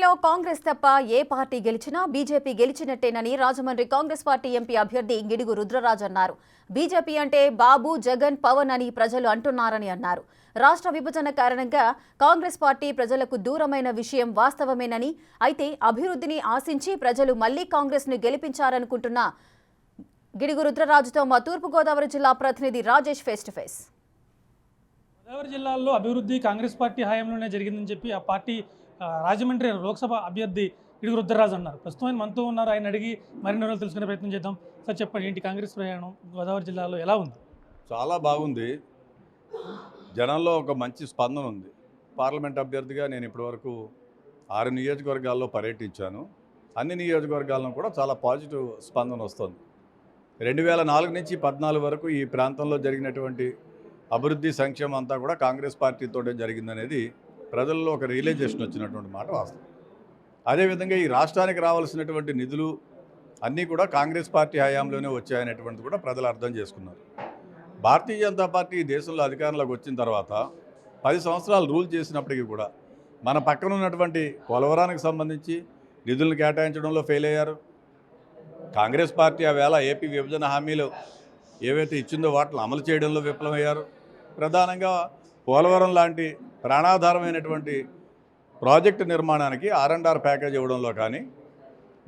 ఏపీలో కాంగ్రెస్ తప్ప ఏ పార్టీ గెలిచినా బీజేపీ గెలిచినట్టేనని రాజమండ్రి కాంగ్రెస్ పార్టీ ఎంపీ అభ్యర్థి గిడుగు రుద్రరాజు అన్నారు. బీజేపీ అంటే బాబు, జగన్, పవన్ అని ప్రజలు అంటున్నారని అన్నారు. రాష్ట్ర విభజన కారణంగా కాంగ్రెస్ పార్టీ ప్రజలకు దూరమైన విషయం వాస్తవమేనని, అయితే అభివృద్ధిని ఆశించి ప్రజలు మళ్లీ కాంగ్రెస్ ను గెలిపించారనుకుంటున్న గిడుగు రుద్రరాజుతో మా తూర్పుగోదావరి జిల్లా ప్రతినిధి Rajesh face to face. Godavari జిల్లాలో అభివృద్ధి కాంగ్రెస్ పార్టీ హయాంలోనే జరిగిందని చెప్పి ఆ పార్టీ రాజమండ్రి లోక్సభ అభ్యర్థి గిడుగు రుద్రరాజు అన్నారు. ప్రస్తుతం ఆయన మనతో ఉన్నారు. ఆయన అడిగి మరిన్ని రోజులు తెలుసుకునే ప్రయత్నం చేద్దాం. సార్ చెప్పండి, ఏంటి కాంగ్రెస్ ప్రయాణం గోదావరి జిల్లాలో ఎలా ఉంది? చాలా బాగుంది. జనాల్లో ఒక మంచి స్పందన ఉంది. పార్లమెంట్ అభ్యర్థిగా నేను ఇప్పటివరకు 6 నియోజకవర్గాల్లో పర్యటించాను. అన్ని నియోజకవర్గాలను కూడా చాలా పాజిటివ్ స్పందన వస్తుంది. 2004 నుంచి 2014 వరకు ఈ ప్రాంతంలో జరిగినటువంటి అభివృద్ధి సంక్షేమం అంతా కూడా కాంగ్రెస్ పార్టీతోనే జరిగిందనేది ప్రజల్లో ఒక రియలైజేషన్ వచ్చినటువంటి మాట వాస్తవం. అదేవిధంగా ఈ రాష్ట్రానికి రావాల్సినటువంటి నిధులు అన్నీ కూడా కాంగ్రెస్ పార్టీ హయాంలోనే వచ్చాయనేటువంటిది కూడా ప్రజలు అర్థం చేసుకున్నారు. భారతీయ జనతా పార్టీ ఈ దేశంలో అధికారంలోకి వచ్చిన తర్వాత 10 సంవత్సరాలు రూల్ చేసినప్పటికీ కూడా మన పక్కన ఉన్నటువంటి పోలవరానికి సంబంధించి నిధులను కేటాయించడంలో ఫెయిల్ అయ్యారు. కాంగ్రెస్ పార్టీ ఆ వేళ ఏపీ విభజన హామీలు ఏవైతే ఇచ్చిందో వాటిని అమలు చేయడంలో విఫలమయ్యారు. ప్రధానంగా పోలవరం లాంటి ప్రాణాధారమైనటువంటి ప్రాజెక్టు నిర్మాణానికి R&R ప్యాకేజ్ ఇవ్వడంలో కానీ,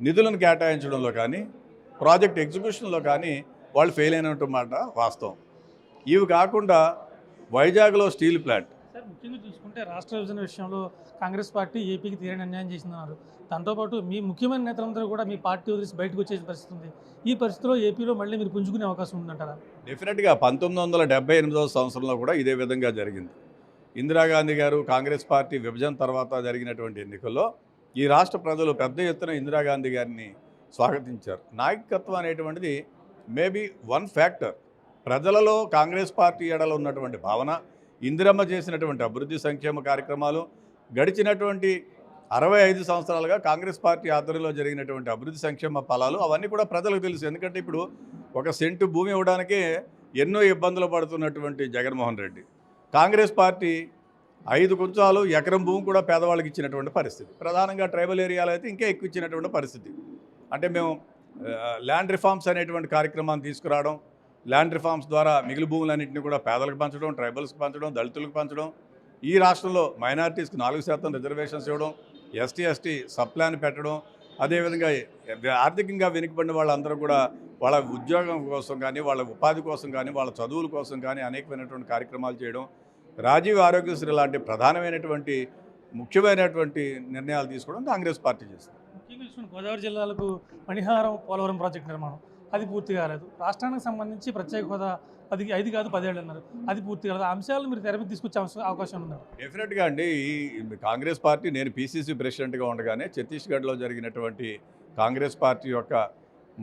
నిధులను కేటాయించడంలో కానీ, ప్రాజెక్ట్ ఎగ్జిక్యూషన్లో కానీ వాళ్ళు ఫెయిల్ అయినట్టు మాట వాస్తవం. ఇవి కాకుండా వైజాగ్లో స్టీల్ ప్లాంట్. సార్, ముఖ్యంగా చూసుకుంటే రాష్ట్ర విభజన విషయంలో కాంగ్రెస్ పార్టీ ఏపీకి తీరని అన్యాయం చేసిందన్నారు. దాంతోపాటు మీ ముఖ్యమైన నేతలందరూ కూడా మీ పార్టీ వదిలేసి బయటకు వచ్చే పరిస్థితి ఉంది. ఈ పరిస్థితిలో ఏపీలో మళ్ళీ మీరు పుంజుకునే అవకాశం ఉందంటారా? డెఫినెట్గా 1978వ సంవత్సరంలో కూడా ఇదే విధంగా జరిగింది. ఇందిరాగాంధీ గారు కాంగ్రెస్ పార్టీ విభజన తర్వాత జరిగినటువంటి ఎన్నికల్లో ఈ రాష్ట్ర ప్రజలు పెద్ద ఎత్తున ఇందిరాగాంధీ గారిని స్వాగతించారు. నాయకత్వం అనేటువంటిది మేబీ వన్ ఫ్యాక్టర్. ప్రజలలో కాంగ్రెస్ పార్టీ ఎడలో ఉన్నటువంటి భావన, ఇందిరమ్మ చేసినటువంటి అభివృద్ధి సంక్షేమ కార్యక్రమాలు, గడిచినటువంటి 65 సంవత్సరాలుగా కాంగ్రెస్ పార్టీ ఆధ్వర్యంలో జరిగినటువంటి అభివృద్ధి సంక్షేమ ఫలాలు అవన్నీ కూడా ప్రజలకు తెలుసు. ఎందుకంటే ఇప్పుడు ఒక సెంటు భూమి ఇవ్వడానికే ఎన్నో ఇబ్బందులు పడుతున్నటువంటి జగన్మోహన్ రెడ్డి, కాంగ్రెస్ పార్టీ 5 కుంచాలు ఎకరం భూమి కూడా పేదవాళ్ళకి ఇచ్చినటువంటి పరిస్థితి. ప్రధానంగా ట్రైబల్ ఏరియాలో అయితే ఇంకా ఎక్కువ ఇచ్చినటువంటి పరిస్థితి. అంటే మేము ల్యాండ్ రిఫార్మ్స్ అనేటువంటి కార్యక్రమాన్ని తీసుకురావడం, ల్యాండ్ రిఫార్మ్స్ ద్వారా మిగిలి భూములన్నింటినీ కూడా పేదలకు పంచడం, ట్రైబల్స్కి పంచడం, దళితులకు పంచడం, ఈ రాష్ట్రంలో మైనారిటీస్కి 4% రిజర్వేషన్స్ ఇవ్వడం, ఎస్టీ సబ్ ప్లాన్ పెట్టడం, అదేవిధంగా ఆర్థికంగా వెనుకబడిన వాళ్ళందరూ కూడా వాళ్ళ ఉద్యోగం కోసం కానీ, వాళ్ళ ఉపాధి కోసం కానీ, వాళ్ళ చదువుల కోసం కానీ అనేకమైనటువంటి కార్యక్రమాలు చేయడం, రాజీవ్ ఆరోగ్యశ్రీ లాంటి ప్రధానమైనటువంటి ముఖ్యమైనటువంటి నిర్ణయాలు తీసుకోవడం కాంగ్రెస్ పార్టీ చేస్తుంది. ముఖ్యంగా గోదావరి జిల్లాలకు మణిహారం పోలవరం ప్రాజెక్టు నిర్మాణం అది పూర్తి కాలేదు. రాష్ట్రానికి సంబంధించి ప్రత్యేక హోదా 5 కాదు 10 ఏళ్ళు అన్నారు, అది పూర్తి కాలేదు. అంశాలను మీరు తెర మీద తీసుకొచ్చే అవకాశం ఉన్నారు? డెఫినెట్గా అండి. ఈ కాంగ్రెస్ పార్టీ, నేను PCC ప్రెసిడెంట్గా ఉండగానే ఛత్తీస్గఢ్లో జరిగినటువంటి కాంగ్రెస్ పార్టీ యొక్క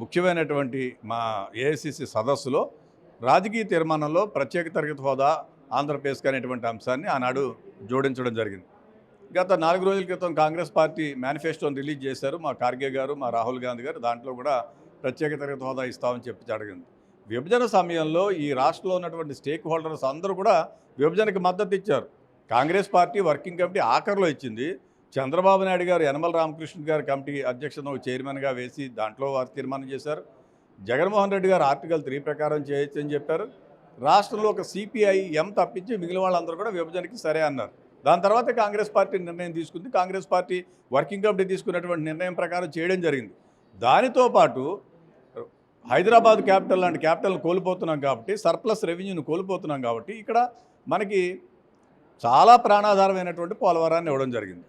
ముఖ్యమైనటువంటి మా AICC సదస్సులో రాజకీయ తీర్మానంలో ప్రత్యేక తరగతి హోదా ఆంధ్రప్రదేశ్కి అనేటువంటి అంశాన్ని ఆనాడు జోడించడం జరిగింది. గత 4 రోజుల క్రితం కాంగ్రెస్ పార్టీ మేనిఫెస్టోని రిలీజ్ చేశారు. మా ఖార్గే గారు, మా రాహుల్ గాంధీ గారు దాంట్లో కూడా ప్రత్యేక తరగతి హోదా ఇస్తామని చెప్పి అడిగింది. విభజన సమయంలో ఈ రాష్ట్రంలో ఉన్నటువంటి స్టేక్ హోల్డర్స్ అందరూ కూడా విభజనకు మద్దతు ఇచ్చారు. కాంగ్రెస్ పార్టీ వర్కింగ్ కమిటీ ఆఖరిలో ఇచ్చింది. చంద్రబాబు నాయుడు గారు యనమల రామకృష్ణ గారి కమిటీ అధ్యక్షతన చైర్మన్గా వేసి దాంట్లో వారు తీర్మానం చేశారు. జగన్మోహన్ రెడ్డి గారు ఆర్టికల్ 3 ప్రకారం చేయొచ్చు అని చెప్పారు. రాష్ట్రంలో ఒక CPI-M తప్పించి మిగిలిన వాళ్ళందరూ కూడా విభజనకి సరే అన్నారు. దాని తర్వాత కాంగ్రెస్ పార్టీ నిర్ణయం తీసుకుంది. కాంగ్రెస్ పార్టీ వర్కింగ్ కమిటీ తీసుకున్నటువంటి నిర్ణయం ప్రకారం చేయడం జరిగింది. దానితో పాటు హైదరాబాద్ క్యాపిటల్ లాంటి క్యాపిటల్ని కోల్పోతున్నాం కాబట్టి, సర్ప్లస్ రెవెన్యూని కోల్పోతున్నాం కాబట్టి ఇక్కడ మనకి చాలా ప్రాణాధారమైనటువంటి పోలవరాన్ని ఇవ్వడం జరిగింది.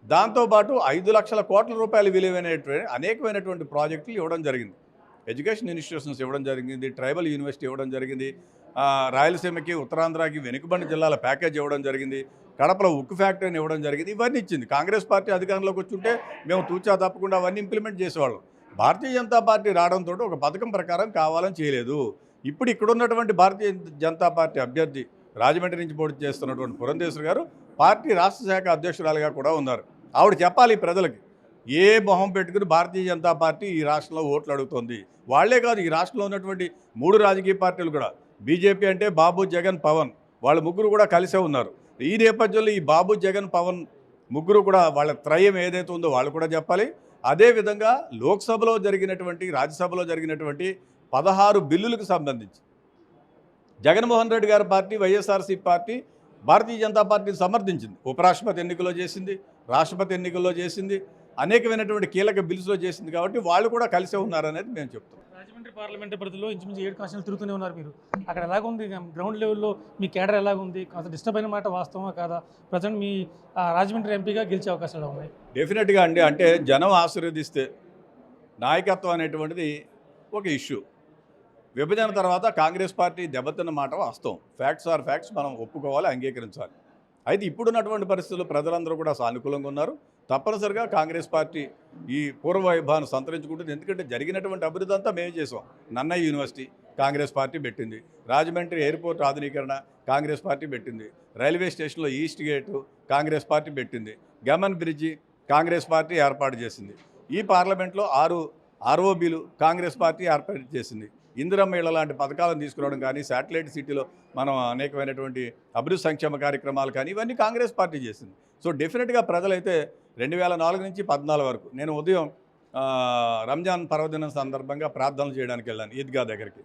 దాంతోపాటు 5 లక్షల కోట్ల రూపాయలు విలువైనటువంటి అనేకమైనటువంటి ప్రాజెక్టులు ఇవ్వడం జరిగింది. ఎడ్యుకేషన్ ఇన్స్టిట్యూషన్స్ ఇవ్వడం జరిగింది, ట్రైబల్ యూనివర్సిటీ ఇవ్వడం జరిగింది, రాయలసీమకి ఉత్తరాంధ్రకి వెనుకబడిన జిల్లాల ప్యాకేజ్ ఇవ్వడం జరిగింది, కడపలో ఉక్కు ఫ్యాక్టరీని ఇవ్వడం జరిగింది. ఇవన్నీ ఇచ్చింది. కాంగ్రెస్ పార్టీ అధికారంలోకి వచ్చుంటే మేము తూచా తప్పకుండా అవన్నీ ఇంప్లిమెంట్ చేసేవాళ్ళం. భారతీయ జనతా పార్టీ రావడంతో ఒక పథకం ప్రకారం కావాలని చేయలేదు. ఇప్పుడు ఇక్కడున్నటువంటి భారతీయ జనతా పార్టీ అభ్యర్థి రాజమండ్రి నుంచి పోటీ చేస్తున్నటువంటి పురంధేశ్వరి గారు పార్టీ రాష్ట్ర శాఖ అధ్యక్షురాలుగా కూడా ఉన్నారు. ఆవిడ చెప్పాలి ప్రజలకి ఏ మొహం పెట్టుకుని భారతీయ జనతా పార్టీ ఈ రాష్ట్రంలో ఓట్లు అడుగుతోంది. వాళ్లే కాదు, ఈ రాష్ట్రంలో ఉన్నటువంటి 3 రాజకీయ పార్టీలు కూడా, బీజేపీ అంటే బాబు, జగన్, పవన్, వాళ్ళ ముగ్గురు కూడా కలిసే ఉన్నారు. ఈ నేపథ్యంలో ఈ బాబు, జగన్, పవన్ ముగ్గురు కూడా వాళ్ళ త్రయం ఏదైతే ఉందో వాళ్ళు కూడా చెప్పాలి. అదేవిధంగా లోక్సభలో జరిగినటువంటి రాజ్యసభలో జరిగినటువంటి 16 బిల్లులకు సంబంధించి జగన్మోహన్ రెడ్డి గారి పార్టీ వైఎస్ఆర్సీపీ పార్టీ భారతీయ జనతా పార్టీని సమర్థించింది. ఉపరాష్ట్రపతి ఎన్నికల్లో చేసింది, రాష్ట్రపతి ఎన్నికల్లో చేసింది, అనేకమైనటువంటి కీలక బిల్స్లో చేసింది. కాబట్టి వాళ్ళు కూడా కలిసే ఉన్నారనేది మేము చెప్తున్నాం. రాజమండ్రి పార్లమెంటు పరిధిలో ఇంచుమించు 7 కాన్స్టిట్యూన్సీలు తిరుగుతూనే ఉన్నారు మీరు. అక్కడ ఎలాగుంది గ్రౌండ్ లెవెల్లో మీ కేడర్ ఎలాగుంది? కొంత డిస్టర్బ్ అయిన మాట వాస్తవమా కాదా? ప్రజెంట్ మీ రాజమండ్రి ఎంపీగా గెలిచే అవకాశాలు ఉన్నాయి? డెఫినెట్గా అండి. అంటే జనం ఆశీర్వదిస్తే నాయకత్వం అనేటువంటిది ఒక ఇష్యూ. విభజన తర్వాత కాంగ్రెస్ పార్టీ దెబ్బతిన్న మాట వాస్తవం. ఫ్యాక్ట్స్ ఆర్ ఫ్యాక్ట్స్, మనం ఒప్పుకోవాలి, అంగీకరించాలి. అయితే ఇప్పుడున్నటువంటి పరిస్థితుల్లో ప్రజలందరూ కూడా సానుకూలంగా ఉన్నారు. తప్పనిసరిగా కాంగ్రెస్ పార్టీ ఈ పూర్వ వైభవాన్ని సంతరించుకుంటుంది. ఎందుకంటే జరిగినటువంటి అభివృద్ధి అంతా మేము చేసాం. నన్నయ్య యూనివర్సిటీ కాంగ్రెస్ పార్టీ పెట్టింది, రాజమండ్రి ఎయిర్పోర్ట్ ఆధునీకరణ కాంగ్రెస్ పార్టీ పెట్టింది, రైల్వే స్టేషన్లో ఈస్ట్ గేటు కాంగ్రెస్ పార్టీ పెట్టింది, గమన్ బ్రిడ్జి కాంగ్రెస్ పార్టీ ఏర్పాటు చేసింది. ఈ పార్లమెంట్లో 6 ROBలు కాంగ్రెస్ పార్టీ ఏర్పాటు చేసింది. ఇందిరమ్మ ఇళ్ల లాంటి పథకాలను తీసుకురావడం కానీ, శాటిలైట్ సిటీలో మనం అనేకమైనటువంటి అభివృద్ధి సంక్షేమ కార్యక్రమాలు కానీ ఇవన్నీ కాంగ్రెస్ పార్టీ చేసింది. సో డెఫినెట్గా ప్రజలైతే 2004 నుంచి 2014 వరకు నేను ఉదయం రంజాన్ పర్వదినం సందర్భంగా ప్రార్థనలు చేయడానికి వెళ్ళాను ఈద్గా దగ్గరికి.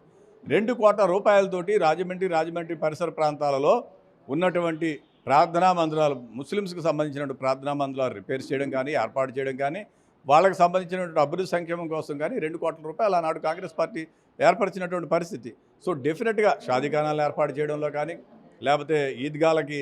2 కోట్ల రూపాయలతోటి రాజమండ్రి పరిసర ప్రాంతాలలో ఉన్నటువంటి ప్రార్థనా మందిరాలు, ముస్లిమ్స్కి సంబంధించినటువంటి ప్రార్థనా మందిరాలు రిపేర్ చేయడం కానీ, ఏర్పాటు చేయడం కానీ, వాళ్ళకి సంబంధించినటువంటి అభివృద్ధి సంక్షేమం కోసం కానీ 2 కోట్ల రూపాయలు ఆనాడు కాంగ్రెస్ పార్టీ ఏర్పరిచినటువంటి పరిస్థితి. సో డెఫినెట్గా షాదీఖానాలు ఏర్పాటు చేయడంలో కానీ, లేకపోతే ఈద్గాలకి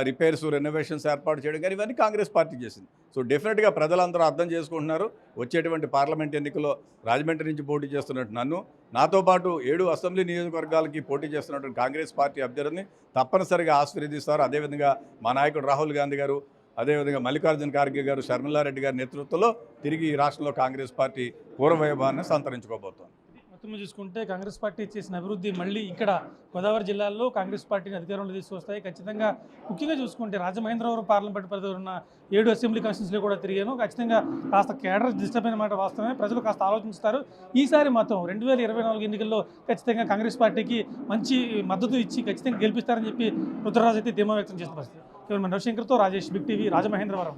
రిపేర్స్, రెనోవేషన్స్ ఏర్పాటు చేయడం కానీ ఇవన్నీ కాంగ్రెస్ పార్టీ చేసింది. సో డెఫినెట్గా ప్రజలందరూ అర్థం చేసుకుంటున్నారు. వచ్చేటువంటి పార్లమెంట్ ఎన్నికల్లో రాజమండ్రి నుంచి పోటీ చేస్తున్నట్టు నన్ను, నాతో పాటు 7 అసెంబ్లీ నియోజకవర్గాలకి పోటీ చేస్తున్నటువంటి కాంగ్రెస్ పార్టీ అభ్యర్థిని తప్పనిసరిగా ఆశీర్వదిస్తారు. అదేవిధంగా మా నాయకుడు రాహుల్ గాంధీ గారు, అదేవిధంగా మల్లికార్జున ఖార్గే గారు, షర్మిలారెడ్డి గారి నేతృత్వంలో తిరిగి ఈ రాష్ట్రంలో కాంగ్రెస్ పార్టీ పూర్వవైభవాన్ని సంతరించుకోబోతోంది. మొత్తం చూసుకుంటే కాంగ్రెస్ పార్టీ చేసిన అభివృద్ధి మళ్ళీ ఇక్కడ గోదావరి జిల్లాలో కాంగ్రెస్ పార్టీని అధికారంలో తీసుకొస్తాయి ఖచ్చితంగా. ముఖ్యంగా చూసుకుంటే రాజమహేంద్రవరం పార్లమెంట్ పరిధిలో ఉన్న 7 అసెంబ్లీ కాన్స్టిట్యూన్సీలో కూడా తిరిగాను. ఖచ్చితంగా కాస్త కేడర్ డిస్టర్బ్ అయిన మాట వాస్తవమే. ప్రజలు కాస్త ఆలోచిస్తారు. ఈసారి మాత్రం 2024 ఎన్నికల్లో ఖచ్చితంగా కాంగ్రెస్ పార్టీకి మంచి మద్దతు ఇచ్చి ఖచ్చితంగా గెలిపిస్తారని చెప్పి రుద్రరాజు అయితే ధీమా వ్యక్తం చేసిన పరిస్థితి. కేవలం రవిశంకర్తో రాజేష్, బిగ్ టీవీ, రాజమహేంద్రవరం.